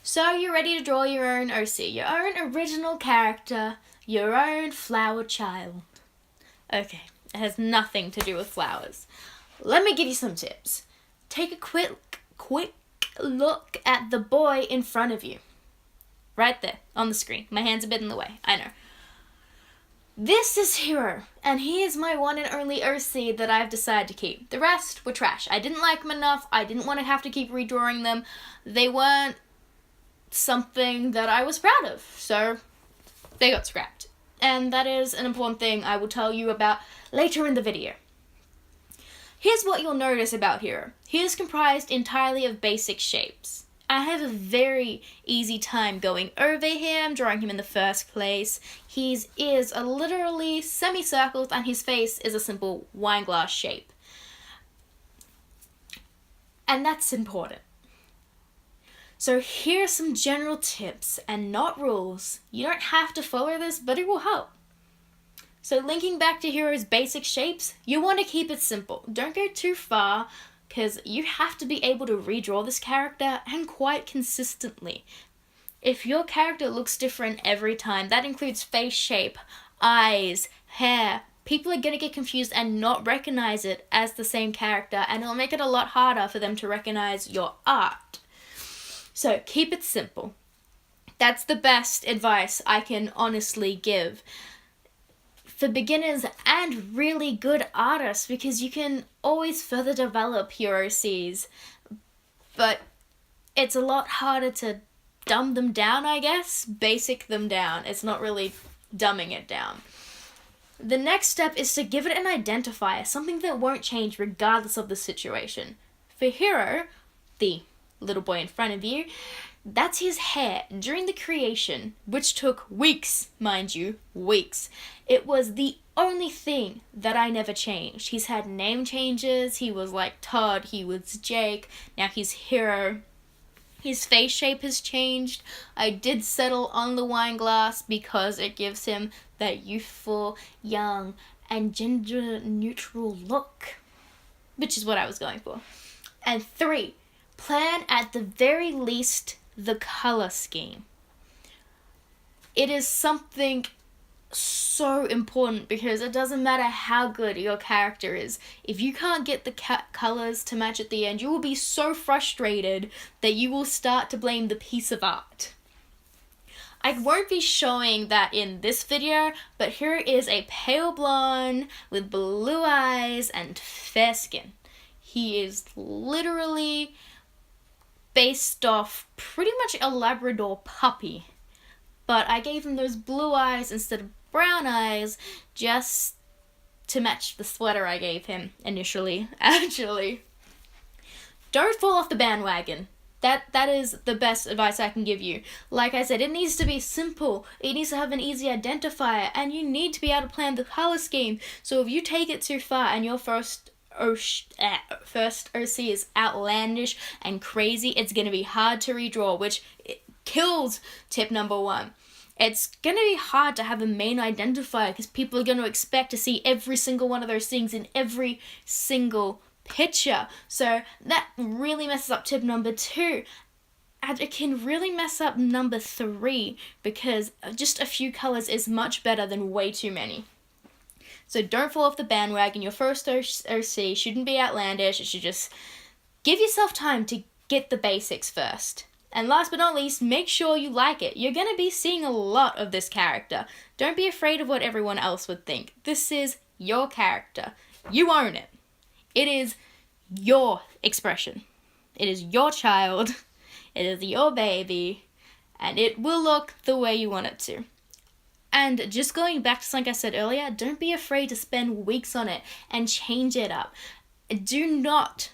So you're ready to draw your own OC, your own original character, your own flower child. Okay, it has nothing to do with flowers. Let me give you some tips. Take a quick look at the boy in front of you. Right there, on the screen. My hand's a bit in the way, I know. This is Hero, and he is my one and only OC that I've decided to keep. The rest were trash. I didn't like them enough. I didn't want to have to keep redrawing them. They weren't something that I was proud of, so they got scrapped. And that is an important thing I will tell you about later in the video. Here's what you'll notice about Hero. He is comprised entirely of basic shapes. I have a very easy time going over him, drawing him in the first place. His ears are literally semicircles and his face is a simple wine glass shape. And that's important. So here are some general tips and not rules. You don't have to follow this, but it will help. So linking back to Hero's basic shapes, you want to keep it simple. Don't go too far, because you have to be able to redraw this character and quite consistently. If your character looks different every time, that includes face shape, eyes, hair, people are going to get confused and not recognize it as the same character, and it'll make it a lot harder for them to recognize your art. So keep it simple. That's the best advice I can honestly give for beginners and really good artists, because you can always further develop your OCs, but it's a lot harder to dumb them down, I guess. Basic them down. It's not really dumbing it down. The next step is to give it an identifier, something that won't change regardless of the situation. For Hero, the little boy in front of you, that's his hair. During the creation, which took weeks, mind you, weeks, it was the only thing that I never changed. He's had name changes. He was like Todd, he was Jake, now he's Hero. His face shape has changed. I did settle on the wine glass because it gives him that youthful, young, and gender neutral look, which is what I was going for. And 3, plan at the very least the color scheme. It is something so important because it doesn't matter how good your character is. If you can't get the colors to match at the end, you will be so frustrated that you will start to blame the piece of art. I won't be showing that in this video, but here is a pale blonde with blue eyes and fair skin. He is literally based off pretty much a Labrador puppy, but I gave him those blue eyes instead of brown eyes just to match the sweater I gave him initially. Actually, don't fall off the bandwagon. That is the best advice I can give you. Like I said, it needs to be simple. It needs to have an easy identifier, and you need to be able to plan the color scheme. So if you take it too far and your first OC is outlandish and crazy, it's going to be hard to redraw, which kills tip number 1. It's going to be hard to have a main identifier because people are going to expect to see every single one of those things in every single picture. So that really messes up tip number 2. And it can really mess up number 3 because just a few colors is much better than way too many. So don't fall off the bandwagon. Your first OC shouldn't be outlandish. It should just give yourself time to get the basics first. And last but not least, make sure you like it. You're going to be seeing a lot of this character. Don't be afraid of what everyone else would think. This is your character. You own it. It is your expression. It is your child. It is your baby. And it will look the way you want it to. And just going back to something I said earlier, don't be afraid to spend weeks on it and change it up. Do not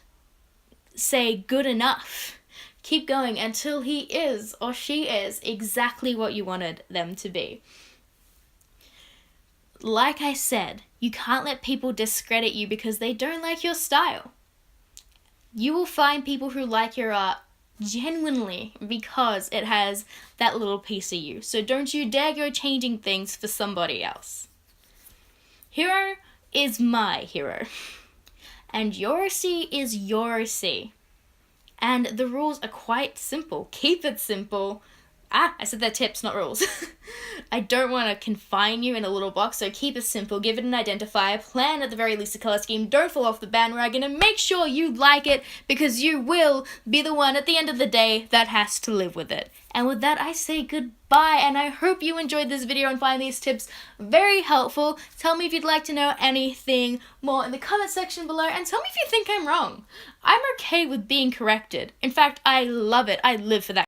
say good enough. Keep going until he is or she is exactly what you wanted them to be. Like I said, you can't let people discredit you because they don't like your style. You will find people who like your art genuinely because it has that little piece of you. So don't you dare go changing things for somebody else. Hero is my hero. And your OC is your OC. And the rules are quite simple. Keep it simple. I said they're tips, not rules. I don't want to confine you in a little box, so keep it simple, give it an identifier, plan at the very least a color scheme, don't fall off the bandwagon, and make sure you like it, because you will be the one at the end of the day that has to live with it. And with that, I say goodbye, and I hope you enjoyed this video and find these tips very helpful. Tell me if you'd like to know anything more in the comment section below, and tell me if you think I'm wrong. I'm okay with being corrected. In fact, I love it. I live for that